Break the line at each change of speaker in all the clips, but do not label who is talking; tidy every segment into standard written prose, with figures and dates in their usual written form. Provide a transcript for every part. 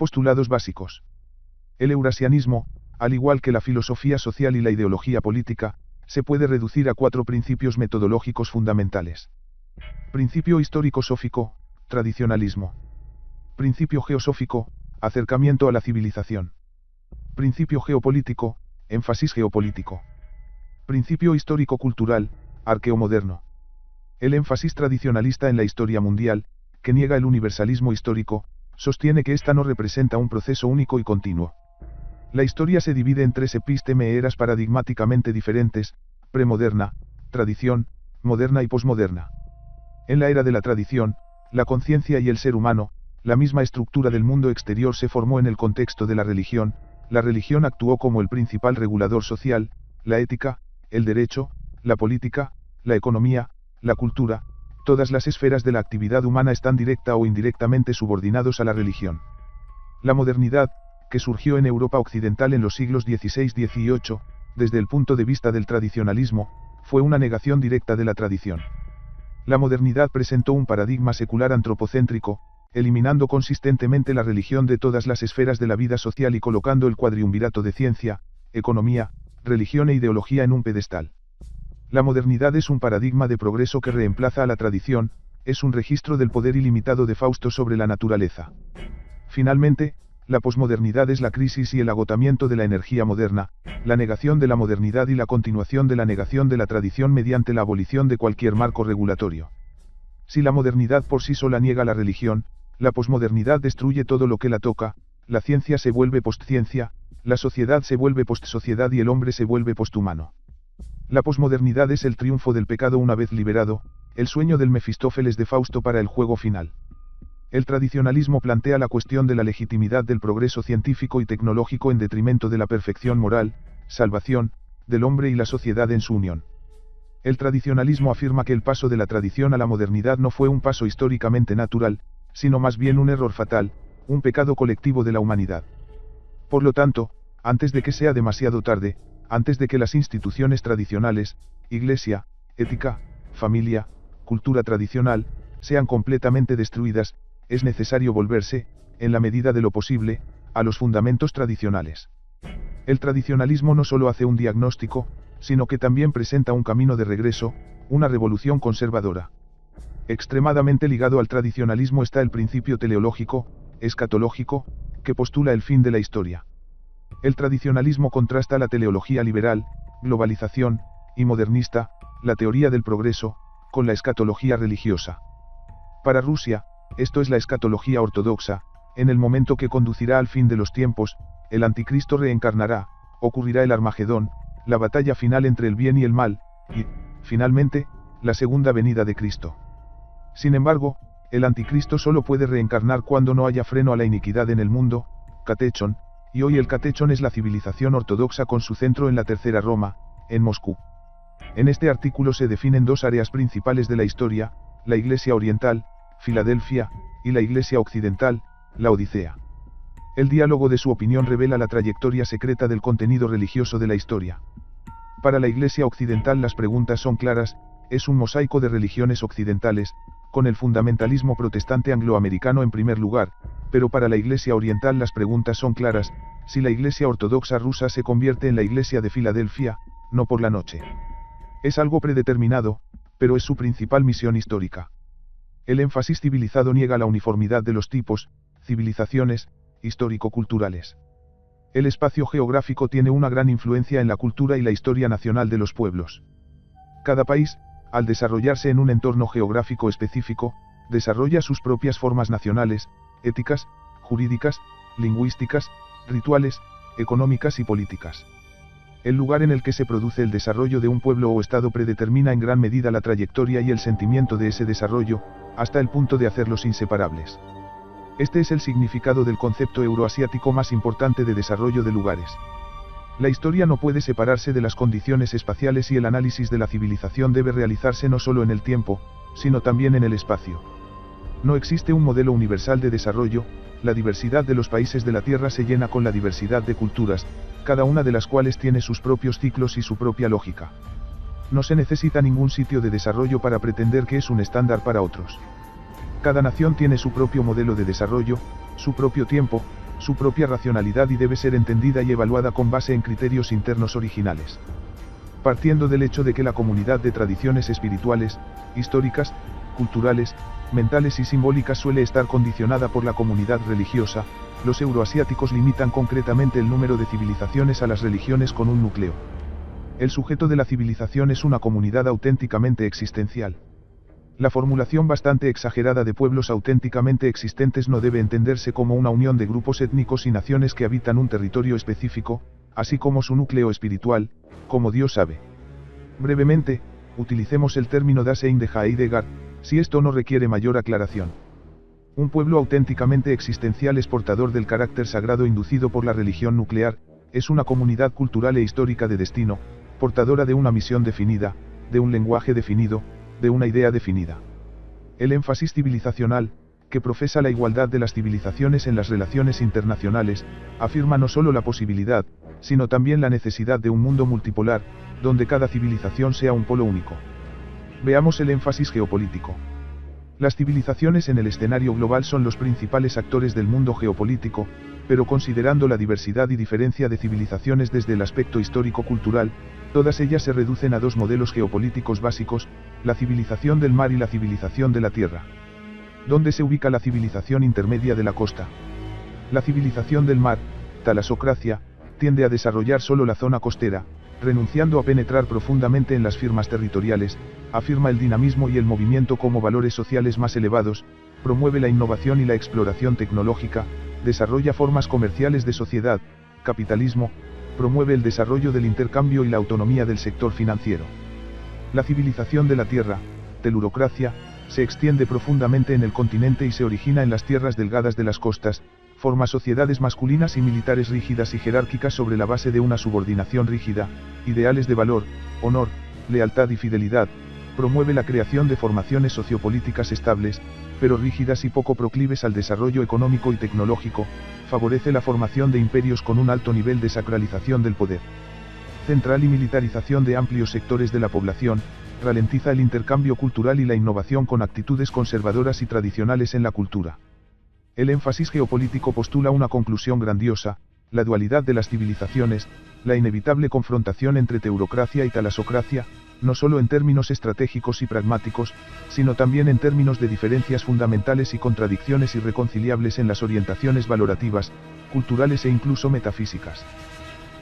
Postulados básicos. El eurasianismo, al igual que la filosofía social y la ideología política, se puede reducir a 4 principios metodológicos fundamentales. Principio histórico-sófico, tradicionalismo. Principio geosófico, acercamiento a la civilización. Principio geopolítico, énfasis geopolítico. Principio histórico-cultural, arqueomoderno. El énfasis tradicionalista en la historia mundial, que niega el universalismo histórico, sostiene que ésta no representa un proceso único y continuo. La historia se divide en 3 eras paradigmáticamente diferentes: premoderna, tradición, moderna y posmoderna. En la era de la tradición, la conciencia y el ser humano, la misma estructura del mundo exterior se formó en el contexto de la religión actuó como el principal regulador social, la ética, el derecho, la política, la economía, la cultura, todas las esferas de la actividad humana están directa o indirectamente subordinados a la religión. La modernidad, que surgió en Europa occidental en los siglos XVI y XVIII, desde el punto de vista del tradicionalismo, fue una negación directa de la tradición. La modernidad presentó un paradigma secular antropocéntrico, eliminando consistentemente la religión de todas las esferas de la vida social y colocando el cuadriunvirato de ciencia, economía, religión e ideología en un pedestal. La modernidad es un paradigma de progreso que reemplaza a la tradición, es un registro del poder ilimitado de Fausto sobre la naturaleza. Finalmente, la posmodernidad es la crisis y el agotamiento de la energía moderna, la negación de la modernidad y la continuación de la negación de la tradición mediante la abolición de cualquier marco regulatorio. Si la modernidad por sí sola niega la religión, la posmodernidad destruye todo lo que la toca, la ciencia se vuelve postciencia, la sociedad se vuelve postsociedad y el hombre se vuelve posthumano. La posmodernidad es el triunfo del pecado una vez liberado, el sueño del Mefistófeles de Fausto para el juego final. El tradicionalismo plantea la cuestión de la legitimidad del progreso científico y tecnológico en detrimento de la perfección moral, salvación, del hombre y la sociedad en su unión. El tradicionalismo afirma que el paso de la tradición a la modernidad no fue un paso históricamente natural, sino más bien un error fatal, un pecado colectivo de la humanidad. Por lo tanto, antes de que sea demasiado tarde, antes de que las instituciones tradicionales, iglesia, ética, familia, cultura tradicional, sean completamente destruidas, es necesario volverse, en la medida de lo posible, a los fundamentos tradicionales. El tradicionalismo no solo hace un diagnóstico, sino que también presenta un camino de regreso, una revolución conservadora. Extremadamente ligado al tradicionalismo está el principio teleológico, escatológico, que postula el fin de la historia. El tradicionalismo contrasta la teleología liberal, globalización, y modernista, la teoría del progreso, con la escatología religiosa. Para Rusia, esto es la escatología ortodoxa, en el momento que conducirá al fin de los tiempos, el anticristo reencarnará, ocurrirá el Armagedón, la batalla final entre el bien y el mal, y, finalmente, la segunda venida de Cristo. Sin embargo, el anticristo solo puede reencarnar cuando no haya freno a la iniquidad en el mundo, catechon, y hoy el catechon es la civilización ortodoxa con su centro en la Tercera Roma, en Moscú. En este artículo se definen 2 áreas principales de la historia, la Iglesia Oriental, Filadelfia, y la Iglesia Occidental, la Odisea. El diálogo de su opinión revela la trayectoria secreta del contenido religioso de la historia. Para la Iglesia Occidental las preguntas son claras, es un mosaico de religiones occidentales, con el fundamentalismo protestante angloamericano en primer lugar, pero para la Iglesia Oriental las preguntas son claras, si la Iglesia Ortodoxa rusa se convierte en la Iglesia de Filadelfia, no por la noche. Es algo predeterminado, pero es su principal misión histórica. El énfasis civilizado niega la uniformidad de los tipos, civilizaciones, histórico-culturales. El espacio geográfico tiene una gran influencia en la cultura y la historia nacional de los pueblos. Cada país, al desarrollarse en un entorno geográfico específico, desarrolla sus propias formas nacionales, éticas, jurídicas, lingüísticas, rituales, económicas y políticas. El lugar en el que se produce el desarrollo de un pueblo o estado predetermina en gran medida la trayectoria y el sentimiento de ese desarrollo, hasta el punto de hacerlos inseparables. Este es el significado del concepto euroasiático más importante de desarrollo de lugares. La historia no puede separarse de las condiciones espaciales y el análisis de la civilización debe realizarse no solo en el tiempo, sino también en el espacio. No existe un modelo universal de desarrollo, la diversidad de los países de la Tierra se llena con la diversidad de culturas, cada una de las cuales tiene sus propios ciclos y su propia lógica. No se necesita ningún sitio de desarrollo para pretender que es un estándar para otros. Cada nación tiene su propio modelo de desarrollo, su propio tiempo, su propia racionalidad y debe ser entendida y evaluada con base en criterios internos originales. Partiendo del hecho de que la comunidad de tradiciones espirituales, históricas, culturales, mentales y simbólicas suele estar condicionada por la comunidad religiosa, los euroasiáticos limitan concretamente el número de civilizaciones a las religiones con un núcleo. El sujeto de la civilización es una comunidad auténticamente existencial. La formulación bastante exagerada de pueblos auténticamente existentes no debe entenderse como una unión de grupos étnicos y naciones que habitan un territorio específico, así como su núcleo espiritual, como Dios sabe. Brevemente, utilicemos el término Dasein de Heidegger, si esto no requiere mayor aclaración. Un pueblo auténticamente existencial es portador del carácter sagrado inducido por la religión nuclear, es una comunidad cultural e histórica de destino, portadora de una misión definida, de un lenguaje definido, de una idea definida. El énfasis civilizacional, que profesa la igualdad de las civilizaciones en las relaciones internacionales, afirma no solo la posibilidad, sino también la necesidad de un mundo multipolar, donde cada civilización sea un polo único. Veamos el énfasis geopolítico. Las civilizaciones en el escenario global son los principales actores del mundo geopolítico, pero considerando la diversidad y diferencia de civilizaciones desde el aspecto histórico-cultural, todas ellas se reducen a dos modelos geopolíticos básicos, la civilización del mar y la civilización de la tierra. ¿Dónde se ubica la civilización intermedia de la costa? La civilización del mar, talasocracia, tiende a desarrollar solo la zona costera, renunciando a penetrar profundamente en las firmas territoriales, afirma el dinamismo y el movimiento como valores sociales más elevados, promueve la innovación y la exploración tecnológica, desarrolla formas comerciales de sociedad, capitalismo, promueve el desarrollo del intercambio y la autonomía del sector financiero. La civilización de la tierra, telurocracia, se extiende profundamente en el continente y se origina en las tierras delgadas de las costas, forma sociedades masculinas y militares rígidas y jerárquicas sobre la base de una subordinación rígida, ideales de valor, honor, lealtad y fidelidad, promueve la creación de formaciones sociopolíticas estables, pero rígidas y poco proclives al desarrollo económico y tecnológico, favorece la formación de imperios con un alto nivel de sacralización del poder central y militarización de amplios sectores de la población, ralentiza el intercambio cultural y la innovación con actitudes conservadoras y tradicionales en la cultura. El énfasis geopolítico postula una conclusión grandiosa, la dualidad de las civilizaciones, la inevitable confrontación entre teurocracia y talasocracia, no solo en términos estratégicos y pragmáticos, sino también en términos de diferencias fundamentales y contradicciones irreconciliables en las orientaciones valorativas, culturales e incluso metafísicas.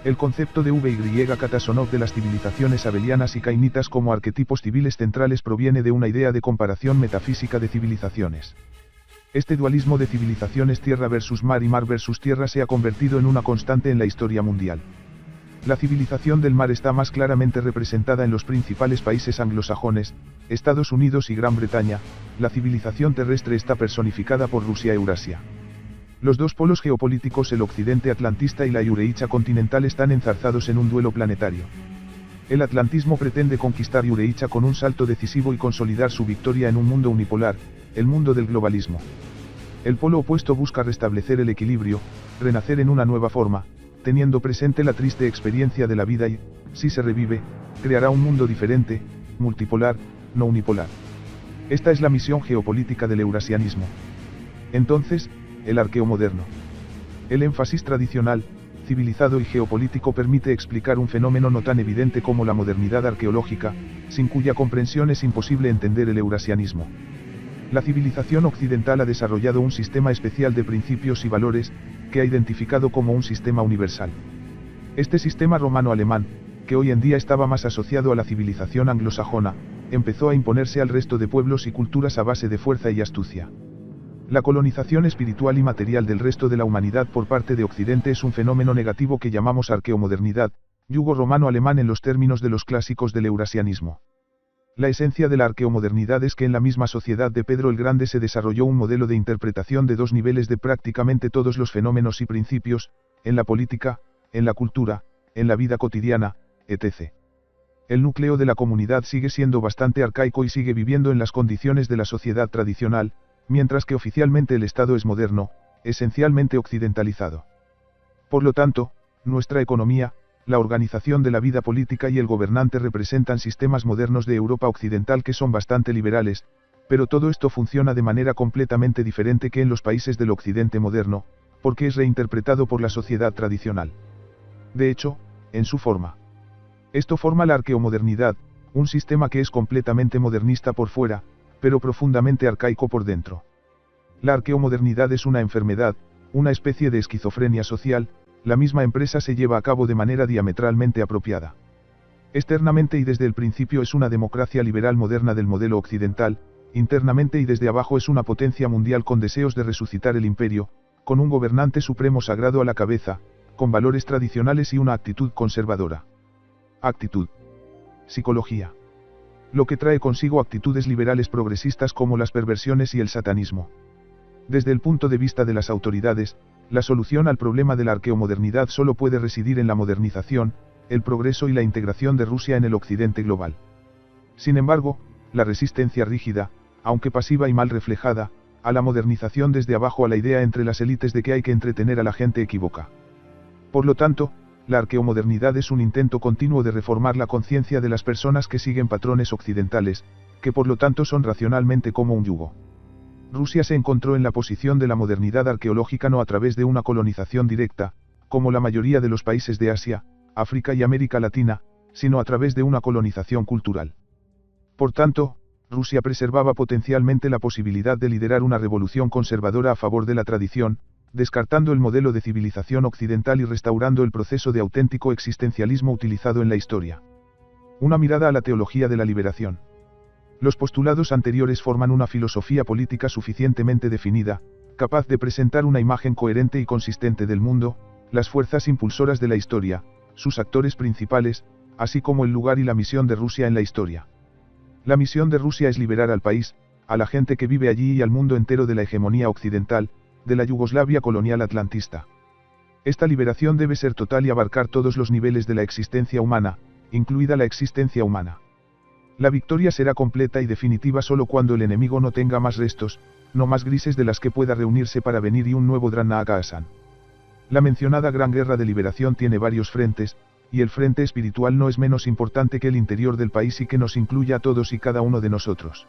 El concepto de V.Y. Katasonov de las civilizaciones abelianas y cainitas como arquetipos civiles centrales proviene de una idea de comparación metafísica de civilizaciones. Este dualismo de civilizaciones tierra versus mar y mar versus tierra se ha convertido en una constante en la historia mundial. La civilización del mar está más claramente representada en los principales países anglosajones, Estados Unidos y Gran Bretaña, la civilización terrestre está personificada por Rusia y Eurasia. Los dos polos geopolíticos, el occidente atlantista y la Yureicha continental, están enzarzados en un duelo planetario. El atlantismo pretende conquistar Yureicha con un salto decisivo y consolidar su victoria en un mundo unipolar, el mundo del globalismo. El polo opuesto busca restablecer el equilibrio, renacer en una nueva forma, teniendo presente la triste experiencia de la vida y, si se revive, creará un mundo diferente, multipolar, no unipolar. Esta es la misión geopolítica del eurasianismo. Entonces, el arqueo moderno. El énfasis tradicional, civilizado y geopolítico permite explicar un fenómeno no tan evidente como la modernidad arqueológica, sin cuya comprensión es imposible entender el eurasianismo. La civilización occidental ha desarrollado un sistema especial de principios y valores, que ha identificado como un sistema universal. Este sistema romano-alemán, que hoy en día estaba más asociado a la civilización anglosajona, empezó a imponerse al resto de pueblos y culturas a base de fuerza y astucia. La colonización espiritual y material del resto de la humanidad por parte de Occidente es un fenómeno negativo que llamamos arqueomodernidad, yugo romano-alemán en los términos de los clásicos del eurasianismo. La esencia de la arqueomodernidad es que en la misma sociedad de Pedro el Grande se desarrolló un modelo de interpretación de dos niveles de prácticamente todos los fenómenos y principios, en la política, en la cultura, en la vida cotidiana, etc. El núcleo de la comunidad sigue siendo bastante arcaico y sigue viviendo en las condiciones de la sociedad tradicional, mientras que oficialmente el Estado es moderno, esencialmente occidentalizado. Por lo tanto, nuestra economía, la organización de la vida política y el gobernante representan sistemas modernos de Europa occidental que son bastante liberales, pero todo esto funciona de manera completamente diferente que en los países del occidente moderno, porque es reinterpretado por la sociedad tradicional. De hecho, en su forma. Esto forma la arqueomodernidad, un sistema que es completamente modernista por fuera, pero profundamente arcaico por dentro. La arqueomodernidad es una enfermedad, una especie de esquizofrenia social, la misma empresa se lleva a cabo de manera diametralmente apropiada. Externamente y desde el principio es una democracia liberal moderna del modelo occidental, internamente y desde abajo es una potencia mundial con deseos de resucitar el imperio, con un gobernante supremo sagrado a la cabeza, con valores tradicionales y una actitud conservadora. Actitud. Psicología. Lo que trae consigo actitudes liberales progresistas como las perversiones y el satanismo. Desde el punto de vista de las autoridades, la solución al problema de la arqueomodernidad solo puede residir en la modernización, el progreso y la integración de Rusia en el occidente global. Sin embargo, la resistencia rígida, aunque pasiva y mal reflejada, a la modernización desde abajo a la idea entre las élites de que hay que entretener a la gente equivoca. Por lo tanto, la arqueomodernidad es un intento continuo de reformar la conciencia de las personas que siguen patrones occidentales, que por lo tanto son racionalmente como un yugo. Rusia se encontró en la posición de la modernidad arqueológica no a través de una colonización directa, como la mayoría de los países de Asia, África y América Latina, sino a través de una colonización cultural. Por tanto, Rusia preservaba potencialmente la posibilidad de liderar una revolución conservadora a favor de la tradición, descartando el modelo de civilización occidental y restaurando el proceso de auténtico existencialismo utilizado en la historia. Una mirada a la teología de la liberación. Los postulados anteriores forman una filosofía política suficientemente definida, capaz de presentar una imagen coherente y consistente del mundo, las fuerzas impulsoras de la historia, sus actores principales, así como el lugar y la misión de Rusia en la historia. La misión de Rusia es liberar al país, a la gente que vive allí y al mundo entero de la hegemonía occidental, de la Yugoslavia colonial atlantista. Esta liberación debe ser total y abarcar todos los niveles de la existencia humana, incluida la existencia humana. La victoria será completa y definitiva solo cuando el enemigo no tenga más restos, no más grises de las que pueda reunirse para venir y un nuevo Dran Naga-Asan. La mencionada Gran Guerra de Liberación tiene varios frentes, y el frente espiritual no es menos importante que el interior del país y que nos incluya a todos y cada uno de nosotros.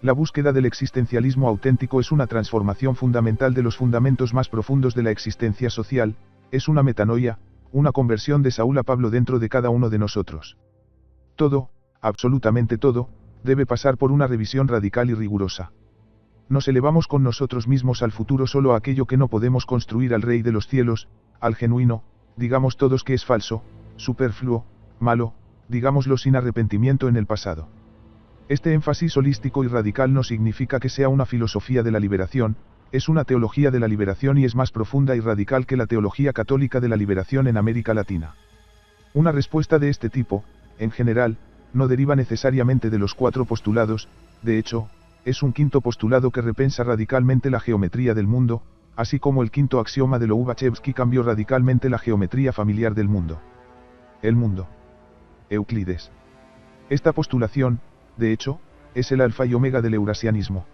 La búsqueda del existencialismo auténtico es una transformación fundamental de los fundamentos más profundos de la existencia social, es una metanoia, una conversión de Saúl a Pablo dentro de cada uno de nosotros. Todo, absolutamente todo, debe pasar por una revisión radical y rigurosa. Nos elevamos con nosotros mismos al futuro solo a aquello que no podemos construir al Rey de los cielos, al genuino, digamos todos que es falso, superfluo, malo, digámoslo sin arrepentimiento en el pasado. Este énfasis holístico y radical no significa que sea una filosofía de la liberación, es una teología de la liberación y es más profunda y radical que la teología católica de la liberación en América Latina. Una respuesta de este tipo, en general, no deriva necesariamente de los 4 postulados, de hecho, es un quinto postulado que repensa radicalmente la geometría del mundo, así como el quinto axioma de Lobachevsky cambió radicalmente la geometría familiar del mundo. El mundo. Euclides. Esta postulación, de hecho, es el alfa y omega del eurasianismo.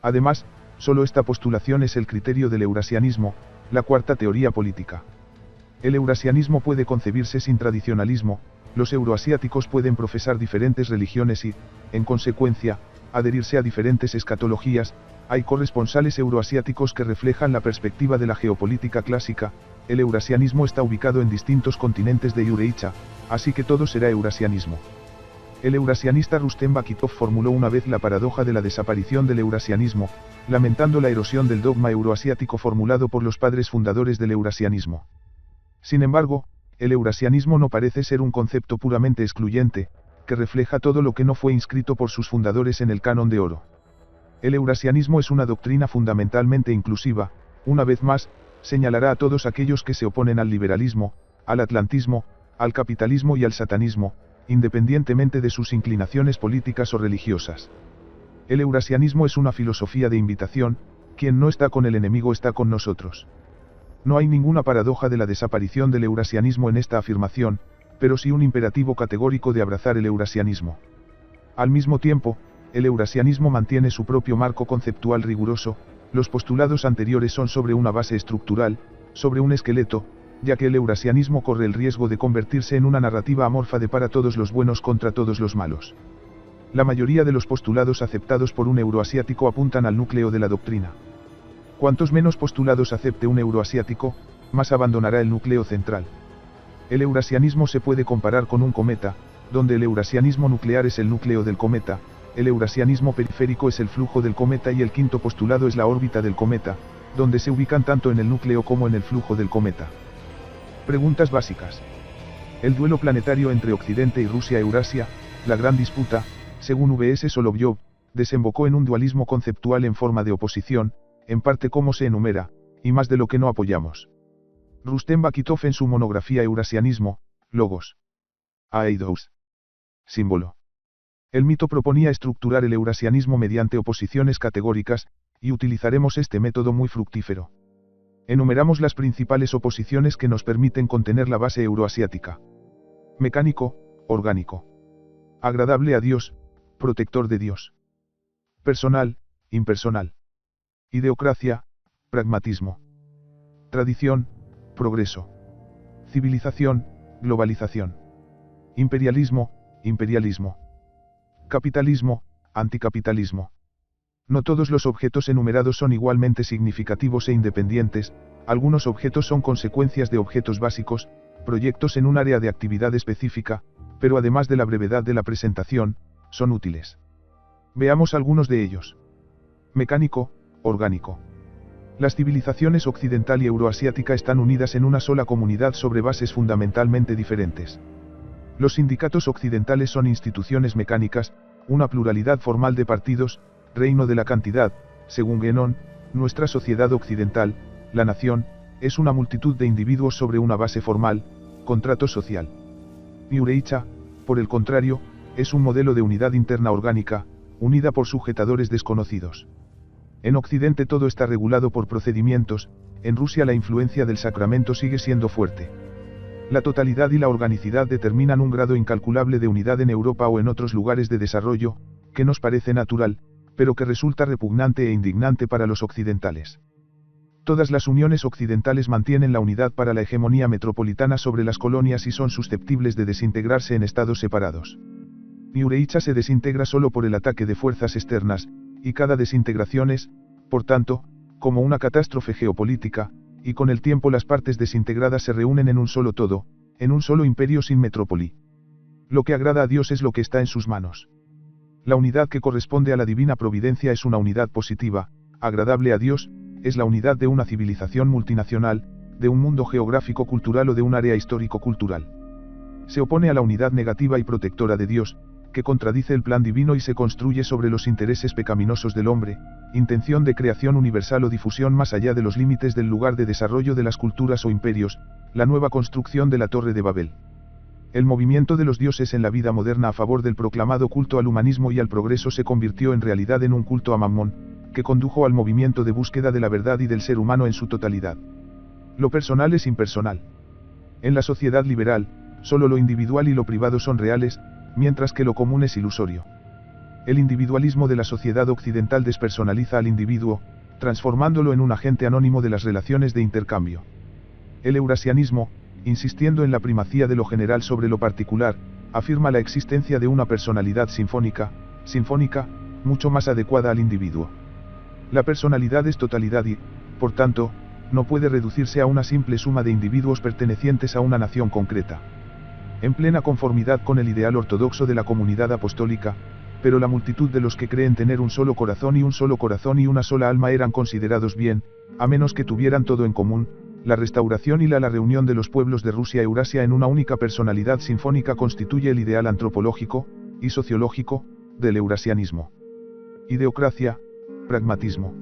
Además, solo esta postulación es el criterio del eurasianismo, la cuarta teoría política. El eurasianismo puede concebirse sin tradicionalismo, los euroasiáticos pueden profesar diferentes religiones y, en consecuencia, adherirse a diferentes escatologías, hay corresponsales euroasiáticos que reflejan la perspectiva de la geopolítica clásica, el eurasianismo está ubicado en distintos continentes de Eureicha, así que todo será eurasianismo. El eurasianista Rustem Bakitov formuló una vez la paradoja de la desaparición del eurasianismo, lamentando la erosión del dogma euroasiático formulado por los padres fundadores del eurasianismo. Sin embargo, el eurasianismo no parece ser un concepto puramente excluyente, que refleja todo lo que no fue inscrito por sus fundadores en el canon de oro. El eurasianismo es una doctrina fundamentalmente inclusiva, una vez más, señalará a todos aquellos que se oponen al liberalismo, al atlantismo, al capitalismo y al satanismo, independientemente de sus inclinaciones políticas o religiosas. El eurasianismo es una filosofía de invitación, quien no está con el enemigo está con nosotros. No hay ninguna paradoja de la desaparición del eurasianismo en esta afirmación, pero sí un imperativo categórico de abrazar el eurasianismo. Al mismo tiempo, el eurasianismo mantiene su propio marco conceptual riguroso, los postulados anteriores son sobre una base estructural, sobre un esqueleto, ya que el eurasianismo corre el riesgo de convertirse en una narrativa amorfa de para todos los buenos contra todos los malos. La mayoría de los postulados aceptados por un euroasiático apuntan al núcleo de la doctrina. Cuantos menos postulados acepte un euroasiático, más abandonará el núcleo central. El eurasianismo se puede comparar con un cometa, donde el eurasianismo nuclear es el núcleo del cometa, el eurasianismo periférico es el flujo del cometa y el quinto postulado es la órbita del cometa, donde se ubican tanto en el núcleo como en el flujo del cometa. Preguntas básicas. El duelo planetario entre Occidente y Rusia-Eurasia, la gran disputa, según V.S. Solovyov, desembocó en un dualismo conceptual en forma de oposición, en parte como se enumera, y más de lo que no apoyamos. Rustem Bakitov en su monografía Eurasianismo, Logos. Aidos. Símbolo. El mito proponía estructurar el eurasianismo mediante oposiciones categóricas, y utilizaremos este método muy fructífero. Enumeramos las principales oposiciones que nos permiten contener la base euroasiática. Mecánico, orgánico. Agradable a Dios, protector de Dios. Personal, impersonal. Ideocracia, pragmatismo. Tradición, progreso. Civilización, globalización. Imperialismo, imperialismo. Capitalismo, anticapitalismo. No todos los objetos enumerados son igualmente significativos e independientes, algunos objetos son consecuencias de objetos básicos, proyectos en un área de actividad específica, pero además de la brevedad de la presentación, son útiles. Veamos algunos de ellos. Mecánico, orgánico. Las civilizaciones occidental y euroasiática están unidas en una sola comunidad sobre bases fundamentalmente diferentes. Los sindicatos occidentales son instituciones mecánicas, una pluralidad formal de partidos, reino de la cantidad, según Guénon, nuestra sociedad occidental, la nación, es una multitud de individuos sobre una base formal, contrato social. Yureicha, por el contrario, es un modelo de unidad interna orgánica, unida por sujetadores desconocidos. En Occidente todo está regulado por procedimientos, en Rusia la influencia del sacramento sigue siendo fuerte. La totalidad y la organicidad determinan un grado incalculable de unidad en Europa o en otros lugares de desarrollo, que nos parece natural, pero que resulta repugnante e indignante para los occidentales. Todas las uniones occidentales mantienen la unidad para la hegemonía metropolitana sobre las colonias y son susceptibles de desintegrarse en estados separados. Yureicha se desintegra solo por el ataque de fuerzas externas, y cada desintegración es, por tanto, como una catástrofe geopolítica, y con el tiempo las partes desintegradas se reúnen en un solo todo, en un solo imperio sin metrópoli. Lo que agrada a Dios es lo que está en sus manos. La unidad que corresponde a la divina providencia es una unidad positiva, agradable a Dios, es la unidad de una civilización multinacional, de un mundo geográfico-cultural o de un área histórico-cultural. Se opone a la unidad negativa y protectora de Dios, que contradice el plan divino y se construye sobre los intereses pecaminosos del hombre, intención de creación universal o difusión más allá de los límites del lugar de desarrollo de las culturas o imperios, la nueva construcción de la Torre de Babel. El movimiento de los dioses en la vida moderna a favor del proclamado culto al humanismo y al progreso se convirtió en realidad en un culto a Mammón, que condujo al movimiento de búsqueda de la verdad y del ser humano en su totalidad. Lo personal es impersonal. En la sociedad liberal, solo lo individual y lo privado son reales, mientras que lo común es ilusorio. El individualismo de la sociedad occidental despersonaliza al individuo, transformándolo en un agente anónimo de las relaciones de intercambio. El eurasianismo, insistiendo en la primacía de lo general sobre lo particular, afirma la existencia de una personalidad sinfónica, mucho más adecuada al individuo. La personalidad es totalidad y, por tanto, no puede reducirse a una simple suma de individuos pertenecientes a una nación concreta. En plena conformidad con el ideal ortodoxo de la comunidad apostólica, pero la multitud de los que creen tener un solo corazón y una sola alma eran considerados bien, a menos que tuvieran todo en común, la restauración y la reunión de los pueblos de Rusia y Eurasia en una única personalidad sinfónica constituye el ideal antropológico, y sociológico, del eurasianismo. Ideocracia, pragmatismo.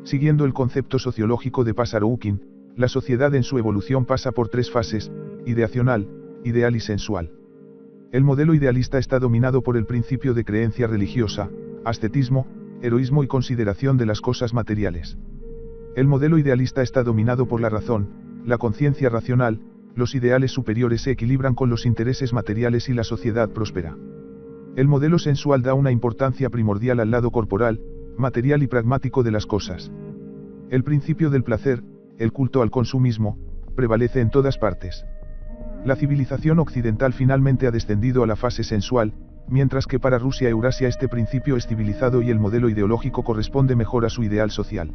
Siguiendo el concepto sociológico de Pasaroukin, la sociedad en su evolución pasa por tres fases: ideacional, ideal y sensual. El modelo idealista está dominado por el principio de creencia religiosa, ascetismo, heroísmo y consideración de las cosas materiales. El modelo idealista está dominado por la razón, la conciencia racional, los ideales superiores se equilibran con los intereses materiales y la sociedad próspera. El modelo sensual da una importancia primordial al lado corporal, material y pragmático de las cosas. El principio del placer, el culto al consumismo, prevalece en todas partes. La civilización occidental finalmente ha descendido a la fase sensual, mientras que para Rusia y Eurasia este principio es civilizado y el modelo ideológico corresponde mejor a su ideal social.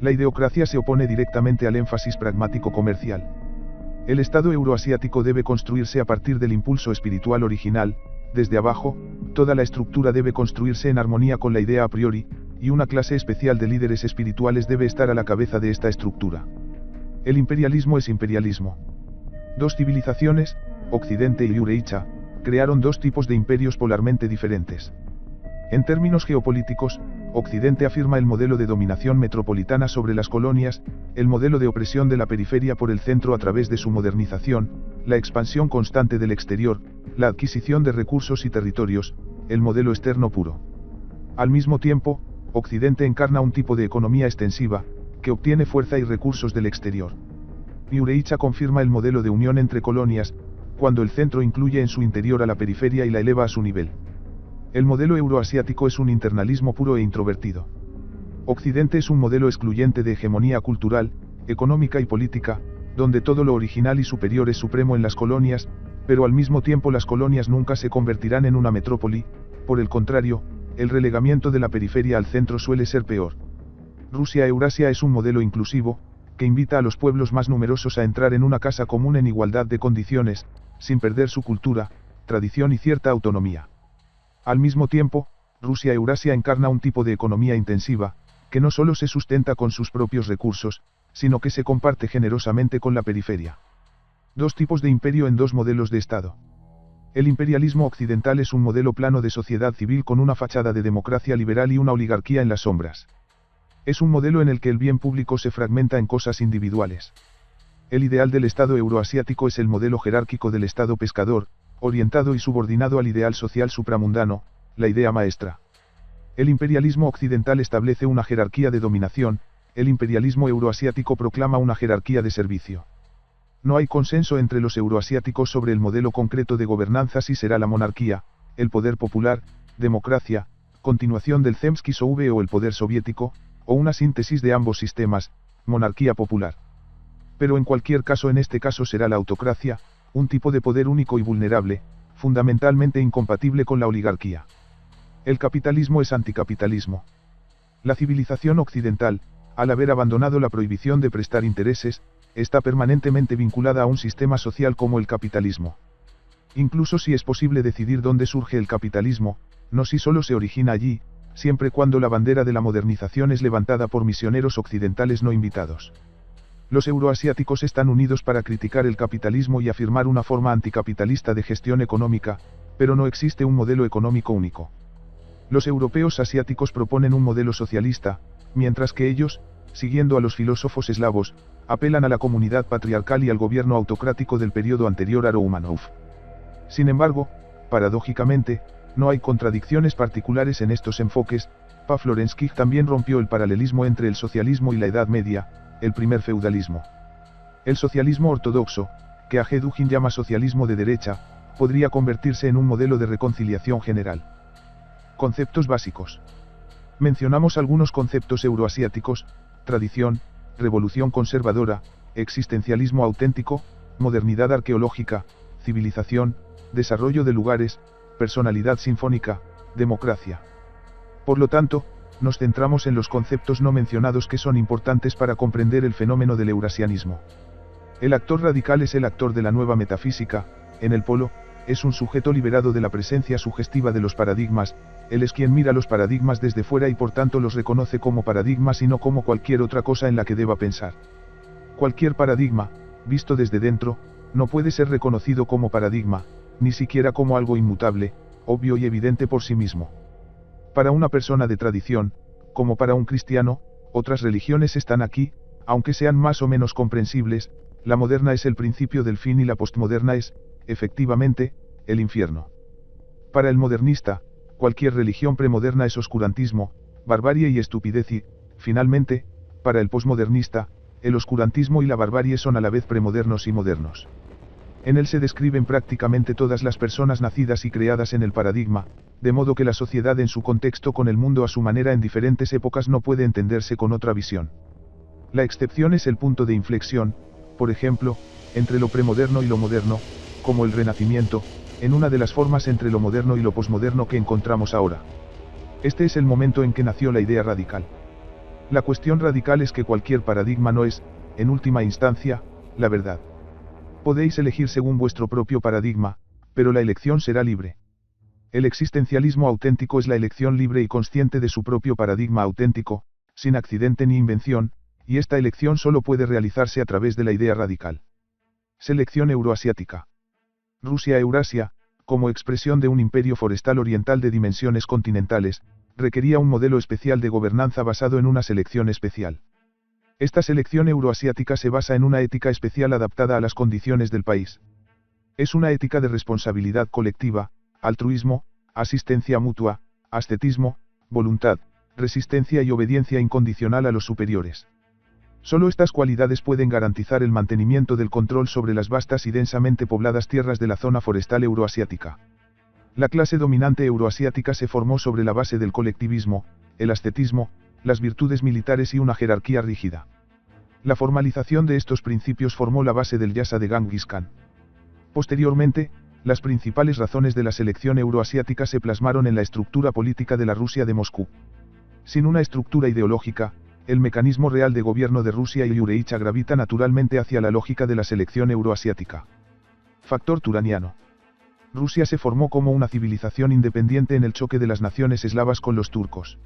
La ideocracia se opone directamente al énfasis pragmático comercial. El Estado euroasiático debe construirse a partir del impulso espiritual original, desde abajo, toda la estructura debe construirse en armonía con la idea a priori, y una clase especial de líderes espirituales debe estar a la cabeza de esta estructura. El imperialismo es imperialismo. Dos civilizaciones, Occidente y Eureicha, crearon dos tipos de imperios polarmente diferentes. En términos geopolíticos, Occidente afirma el modelo de dominación metropolitana sobre las colonias, el modelo de opresión de la periferia por el centro a través de su modernización, la expansión constante del exterior, la adquisición de recursos y territorios, el modelo externo puro. Al mismo tiempo, Occidente encarna un tipo de economía extensiva, que obtiene fuerza y recursos del exterior. Eureicha confirma el modelo de unión entre colonias, cuando el centro incluye en su interior a la periferia y la eleva a su nivel. El modelo euroasiático es un internalismo puro e introvertido. Occidente es un modelo excluyente de hegemonía cultural, económica y política, donde todo lo original y superior es supremo en las colonias, pero al mismo tiempo las colonias nunca se convertirán en una metrópoli, por el contrario, el relegamiento de la periferia al centro suele ser peor. Rusia-Eurasia es un modelo inclusivo, que invita a los pueblos más numerosos a entrar en una casa común en igualdad de condiciones, sin perder su cultura, tradición y cierta autonomía. Al mismo tiempo, Rusia-Eurasia encarna un tipo de economía intensiva, que no solo se sustenta con sus propios recursos, sino que se comparte generosamente con la periferia. Dos tipos de imperio en dos modelos de Estado. El imperialismo occidental es un modelo plano de sociedad civil con una fachada de democracia liberal y una oligarquía en las sombras. Es un modelo en el que el bien público se fragmenta en cosas individuales. El ideal del Estado euroasiático es el modelo jerárquico del Estado pescador, orientado y subordinado al ideal social supramundano, la idea maestra. El imperialismo occidental establece una jerarquía de dominación, el imperialismo euroasiático proclama una jerarquía de servicio. No hay consenso entre los euroasiáticos sobre el modelo concreto de gobernanza si será la monarquía, el poder popular, democracia, continuación del Zemski Soube o el poder soviético, o una síntesis de ambos sistemas, monarquía popular. Pero en cualquier caso en este caso será la autocracia, un tipo de poder único y vulnerable, fundamentalmente incompatible con la oligarquía. El capitalismo es anticapitalismo. La civilización occidental, al haber abandonado la prohibición de prestar intereses, está permanentemente vinculada a un sistema social como el capitalismo. Incluso si es posible decidir dónde surge el capitalismo, no si solo se origina allí, siempre cuando la bandera de la modernización es levantada por misioneros occidentales no invitados. Los euroasiáticos están unidos para criticar el capitalismo y afirmar una forma anticapitalista de gestión económica, pero no existe un modelo económico único. Los europeos asiáticos proponen un modelo socialista, mientras que ellos, siguiendo a los filósofos eslavos, apelan a la comunidad patriarcal y al gobierno autocrático del periodo anterior a Romanov. Sin embargo, paradójicamente, no hay contradicciones particulares en estos enfoques. Florensky también rompió el paralelismo entre el socialismo y la Edad Media, el primer feudalismo. El socialismo ortodoxo, que Ajedujin llama socialismo de derecha, podría convertirse en un modelo de reconciliación general. Conceptos básicos. Mencionamos algunos conceptos euroasiáticos: tradición, revolución conservadora, existencialismo auténtico, modernidad arqueológica, civilización, desarrollo de lugares, personalidad sinfónica, democracia. Por lo tanto, nos centramos en los conceptos no mencionados que son importantes para comprender el fenómeno del eurasianismo. El actor radical es el actor de la nueva metafísica, en el polo, es un sujeto liberado de la presencia sugestiva de los paradigmas, él es quien mira los paradigmas desde fuera y por tanto los reconoce como paradigmas y no como cualquier otra cosa en la que deba pensar. Cualquier paradigma, visto desde dentro, no puede ser reconocido como paradigma, ni siquiera como algo inmutable, obvio y evidente por sí mismo. Para una persona de tradición, como para un cristiano, otras religiones están aquí, aunque sean más o menos comprensibles, la moderna es el principio del fin y la postmoderna es, efectivamente, el infierno. Para el modernista, cualquier religión premoderna es oscurantismo, barbarie y estupidez y, finalmente, para el posmodernista, el oscurantismo y la barbarie son a la vez premodernos y modernos. En él se describen prácticamente todas las personas nacidas y creadas en el paradigma, de modo que la sociedad en su contexto con el mundo a su manera en diferentes épocas no puede entenderse con otra visión. La excepción es el punto de inflexión, por ejemplo, entre lo premoderno y lo moderno, como el Renacimiento, en una de las formas entre lo moderno y lo posmoderno que encontramos ahora. Este es el momento en que nació la idea radical. La cuestión radical es que cualquier paradigma no es, en última instancia, la verdad. Podéis elegir según vuestro propio paradigma, pero la elección será libre. El existencialismo auténtico es la elección libre y consciente de su propio paradigma auténtico, sin accidente ni invención, y esta elección solo puede realizarse a través de la idea radical. Selección euroasiática. Rusia-Eurasia, como expresión de un imperio forestal oriental de dimensiones continentales, requería un modelo especial de gobernanza basado en una selección especial. Esta selección euroasiática se basa en una ética especial adaptada a las condiciones del país. Es una ética de responsabilidad colectiva, altruismo, asistencia mutua, ascetismo, voluntad, resistencia y obediencia incondicional a los superiores. Solo estas cualidades pueden garantizar el mantenimiento del control sobre las vastas y densamente pobladas tierras de la zona forestal euroasiática. La clase dominante euroasiática se formó sobre la base del colectivismo, el ascetismo, las virtudes militares y una jerarquía rígida. La formalización de estos principios formó la base del Yasa de Genghis Khan. Posteriormente, las principales razones de la selección euroasiática se plasmaron en la estructura política de la Rusia de Moscú. Sin una estructura ideológica, el mecanismo real de gobierno de Rusia y Yureicha gravita naturalmente hacia la lógica de la selección euroasiática. Factor turaniano. Rusia se formó como una civilización independiente en el choque de las naciones eslavas con los turcos.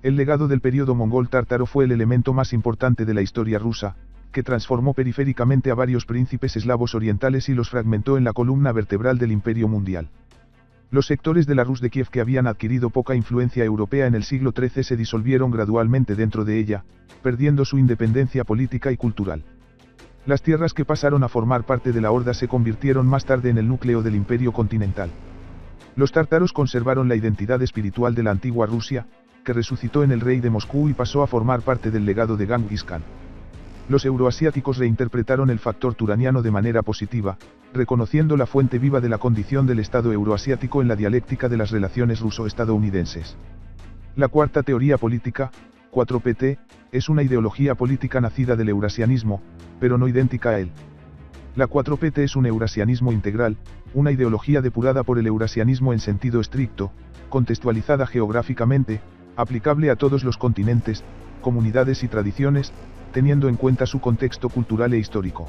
El legado del período mongol-tártaro fue el elemento más importante de la historia rusa, que transformó periféricamente a varios príncipes eslavos orientales y los fragmentó en la columna vertebral del imperio mundial. Los sectores de la Rus de Kiev que habían adquirido poca influencia europea en el siglo XIII se disolvieron gradualmente dentro de ella, perdiendo su independencia política y cultural. Las tierras que pasaron a formar parte de la Horda se convirtieron más tarde en el núcleo del imperio continental. Los tártaros conservaron la identidad espiritual de la antigua Rusia, que resucitó en el rey de Moscú y pasó a formar parte del legado de Genghis Khan. Los euroasiáticos reinterpretaron el factor turaniano de manera positiva, reconociendo la fuente viva de la condición del Estado euroasiático en la dialéctica de las relaciones ruso-estadounidenses. La cuarta teoría política, 4PT, es una ideología política nacida del eurasianismo, pero no idéntica a él. La 4PT es un eurasianismo integral, una ideología depurada por el eurasianismo en sentido estricto, contextualizada geográficamente, aplicable a todos los continentes, comunidades y tradiciones, teniendo en cuenta su contexto cultural e histórico.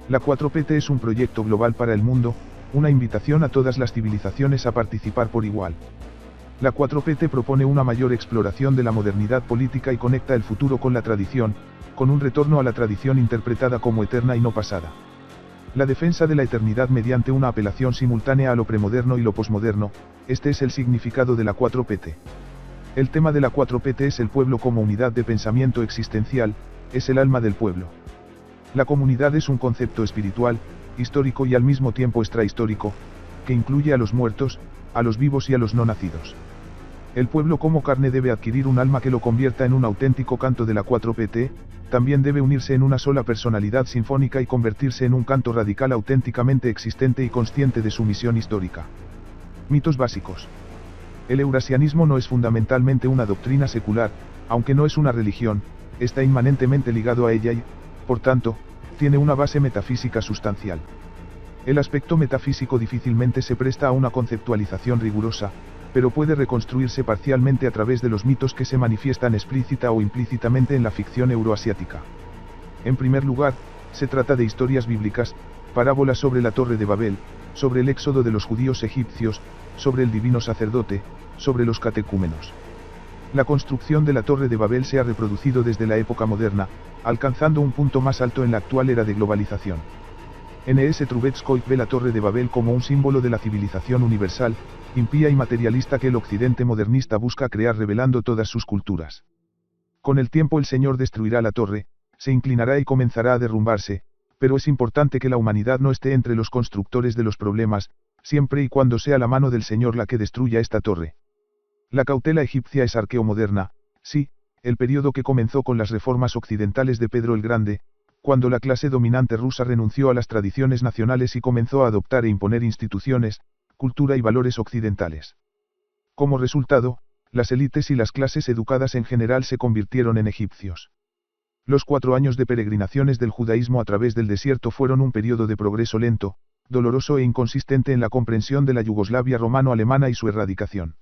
La 4PT es un proyecto global para el mundo, una invitación a todas las civilizaciones a participar por igual. La 4PT propone una mayor exploración de la modernidad política y conecta el futuro con la tradición, con un retorno a la tradición interpretada como eterna y no pasada. La defensa de la eternidad mediante una apelación simultánea a lo premoderno y lo posmoderno, este es el significado de la 4PT. El tema de la 4PT es el pueblo como unidad de pensamiento existencial, es el alma del pueblo. La comunidad es un concepto espiritual, histórico y al mismo tiempo extrahistórico, que incluye a los muertos, a los vivos y a los no nacidos. El pueblo como carne debe adquirir un alma que lo convierta en un auténtico canto de la 4PT, también debe unirse en una sola personalidad sinfónica y convertirse en un canto radical auténticamente existente y consciente de su misión histórica. Mitos básicos. El eurasianismo no es fundamentalmente una doctrina secular, aunque no es una religión, está inmanentemente ligado a ella y, por tanto, tiene una base metafísica sustancial. El aspecto metafísico difícilmente se presta a una conceptualización rigurosa, pero puede reconstruirse parcialmente a través de los mitos que se manifiestan explícita o implícitamente en la ficción euroasiática. En primer lugar, se trata de historias bíblicas, parábolas sobre la Torre de Babel, sobre el éxodo de los judíos egipcios, sobre el divino sacerdote, sobre los catecúmenos. La construcción de la Torre de Babel se ha reproducido desde la época moderna, alcanzando un punto más alto en la actual era de globalización. N.S. Trubetskoy ve la Torre de Babel como un símbolo de la civilización universal, impía y materialista que el occidente modernista busca crear revelando todas sus culturas. Con el tiempo el Señor destruirá la torre, se inclinará y comenzará a derrumbarse, pero es importante que la humanidad no esté entre los constructores de los problemas, siempre y cuando sea la mano del Señor la que destruya esta torre. La cautela egipcia es arqueomoderna, sí, el periodo que comenzó con las reformas occidentales de Pedro el Grande, cuando la clase dominante rusa renunció a las tradiciones nacionales y comenzó a adoptar e imponer instituciones, cultura y valores occidentales. Como resultado, las élites y las clases educadas en general se convirtieron en egipcios. Los 4 años de peregrinaciones del judaísmo a través del desierto fueron un periodo de progreso lento, doloroso e inconsistente en la comprensión de la Yugoslavia romano-alemana y su erradicación.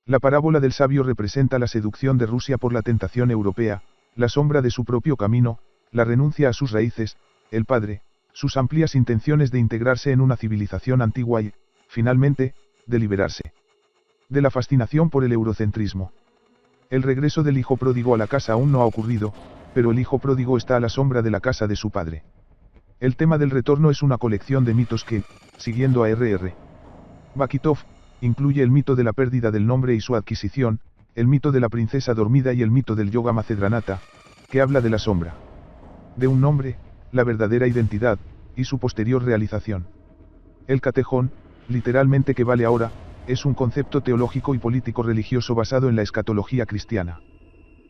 La parábola del sabio representa la seducción de Rusia por la tentación europea, la sombra de su propio camino, la renuncia a sus raíces, el padre, sus amplias intenciones de integrarse en una civilización antigua y, finalmente, de liberarse de la fascinación por el eurocentrismo. El regreso del hijo pródigo a la casa aún no ha ocurrido, pero el hijo pródigo está a la sombra de la casa de su padre. El tema del retorno es una colección de mitos que, siguiendo a R.R. Bakitov, incluye el mito de la pérdida del nombre y su adquisición, el mito de la princesa dormida y el mito del yoga macedranata, que habla de la sombra de un nombre, la verdadera identidad, y su posterior realización. El catejón, literalmente que vale ahora, es un concepto teológico y político religioso basado en la escatología cristiana.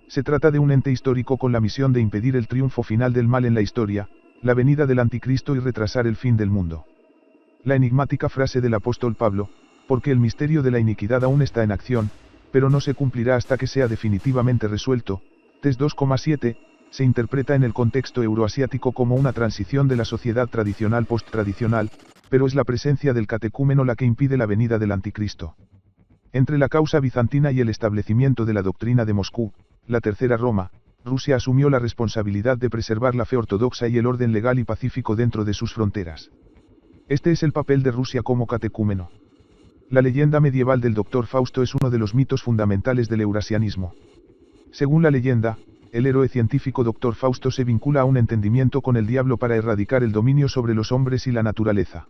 Se trata de un ente histórico con la misión de impedir el triunfo final del mal en la historia, la venida del anticristo y retrasar el fin del mundo. La enigmática frase del apóstol Pablo, porque el misterio de la iniquidad aún está en acción, pero no se cumplirá hasta que sea definitivamente resuelto, Tes 2,7, se interpreta en el contexto euroasiático como una transición de la sociedad tradicional post-tradicional, pero es la presencia del catecúmeno la que impide la venida del anticristo. Entre la causa bizantina y el establecimiento de la doctrina de Moscú, la Tercera Roma, Rusia asumió la responsabilidad de preservar la fe ortodoxa y el orden legal y pacífico dentro de sus fronteras. Este es el papel de Rusia como catecúmeno. La leyenda medieval del Doctor Fausto es uno de los mitos fundamentales del eurasianismo. Según la leyenda, el héroe científico Doctor Fausto se vincula a un entendimiento con el diablo para erradicar el dominio sobre los hombres y la naturaleza.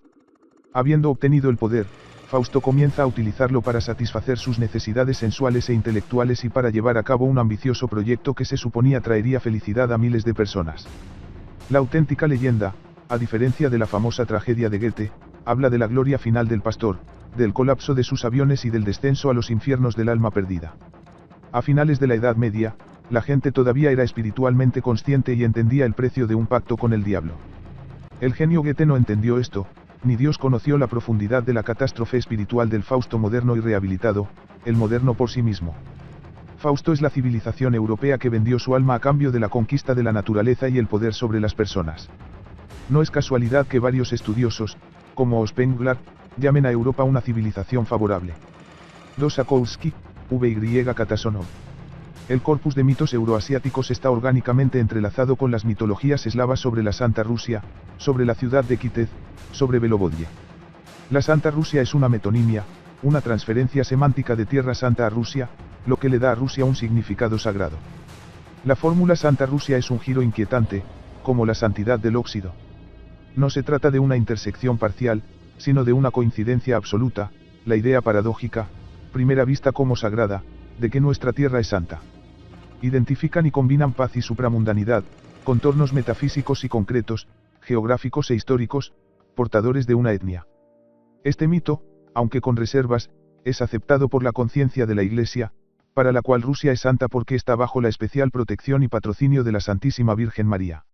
Habiendo obtenido el poder, Fausto comienza a utilizarlo para satisfacer sus necesidades sensuales e intelectuales y para llevar a cabo un ambicioso proyecto que se suponía traería felicidad a miles de personas. La auténtica leyenda, a diferencia de la famosa tragedia de Goethe, habla de la gloria final del pastor, del colapso de sus aviones y del descenso a los infiernos del alma perdida. A finales de la Edad Media, la gente todavía era espiritualmente consciente y entendía el precio de un pacto con el diablo. El genio Goethe no entendió esto, ni Dios conoció la profundidad de la catástrofe espiritual del Fausto moderno y rehabilitado, el moderno por sí mismo. Fausto es la civilización europea que vendió su alma a cambio de la conquista de la naturaleza y el poder sobre las personas. No es casualidad que varios estudiosos, como Spengler, llamen a Europa una civilización favorable. Dosakowski, V.Y. Katasonov. El corpus de mitos euroasiáticos está orgánicamente entrelazado con las mitologías eslavas sobre la Santa Rusia, sobre la ciudad de Kitez, sobre Belovodye. La Santa Rusia es una metonimia, una transferencia semántica de Tierra Santa a Rusia, lo que le da a Rusia un significado sagrado. La fórmula Santa Rusia es un giro inquietante, como la santidad del óxido. No se trata de una intersección parcial, sino de una coincidencia absoluta, la idea paradójica, primera vista como sagrada, de que nuestra tierra es santa. Identifican y combinan paz y supramundanidad, contornos metafísicos y concretos, geográficos e históricos, portadores de una etnia. Este mito, aunque con reservas, es aceptado por la conciencia de la Iglesia, para la cual Rusia es santa porque está bajo la especial protección y patrocinio de la Santísima Virgen María.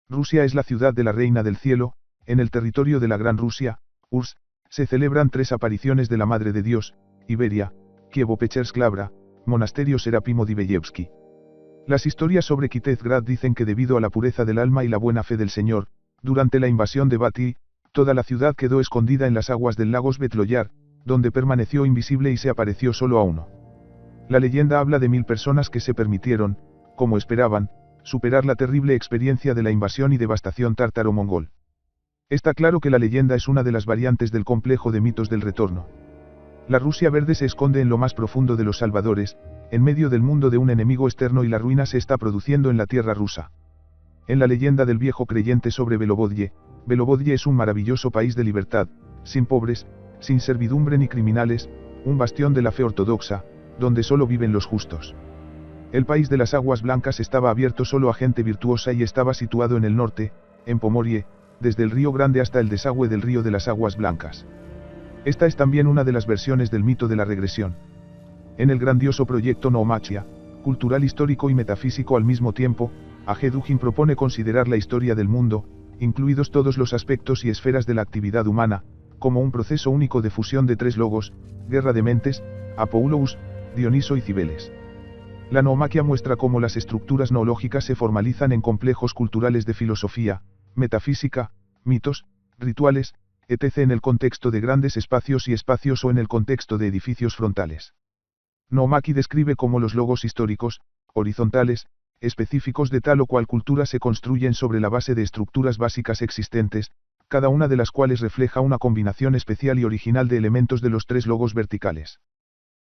Rusia es la ciudad de la Reina del Cielo, en el territorio de la Gran Rusia, URSS, se celebran 3 apariciones de la Madre de Dios, Iberia, Kievo-Pechersky-Lavra, Monasterio Serapimo Diveyevsky. Las historias sobre Kitezgrad dicen que debido a la pureza del alma y la buena fe del Señor, durante la invasión de Bati, toda la ciudad quedó escondida en las aguas del lago Svetloyar, donde permaneció invisible y se apareció solo a uno. La leyenda habla de 1000 personas que se permitieron, como esperaban, superar la terrible experiencia de la invasión y devastación tártaro-mongol. Está claro que la leyenda es una de las variantes del complejo de mitos del retorno. La Rusia verde se esconde en lo más profundo de los Salvadores, en medio del mundo de un enemigo externo y la ruina se está produciendo en la tierra rusa. En la leyenda del viejo creyente sobre Belovodye, Belovodye es un maravilloso país de libertad, sin pobres, sin servidumbre ni criminales, un bastión de la fe ortodoxa, donde solo viven los justos. El país de las aguas blancas estaba abierto solo a gente virtuosa y estaba situado en el norte, en Pomorie, desde el río Grande hasta el desagüe del río de las aguas blancas. Esta es también una de las versiones del mito de la regresión. En el grandioso proyecto Noomachia, cultural, histórico y metafísico al mismo tiempo, A.G. Dugin propone considerar la historia del mundo, incluidos todos los aspectos y esferas de la actividad humana, como un proceso único de fusión de 3 logos, guerra de mentes, Apoulos, Dioniso y Cibeles. La Noomachia muestra cómo las estructuras noológicas se formalizan en complejos culturales de filosofía, metafísica, mitos, rituales, etc. en el contexto de grandes espacios y espacios o en el contexto de edificios frontales. Nomaki describe cómo los logos históricos, horizontales, específicos de tal o cual cultura se construyen sobre la base de estructuras básicas existentes, cada una de las cuales refleja una combinación especial y original de elementos de los tres logos verticales.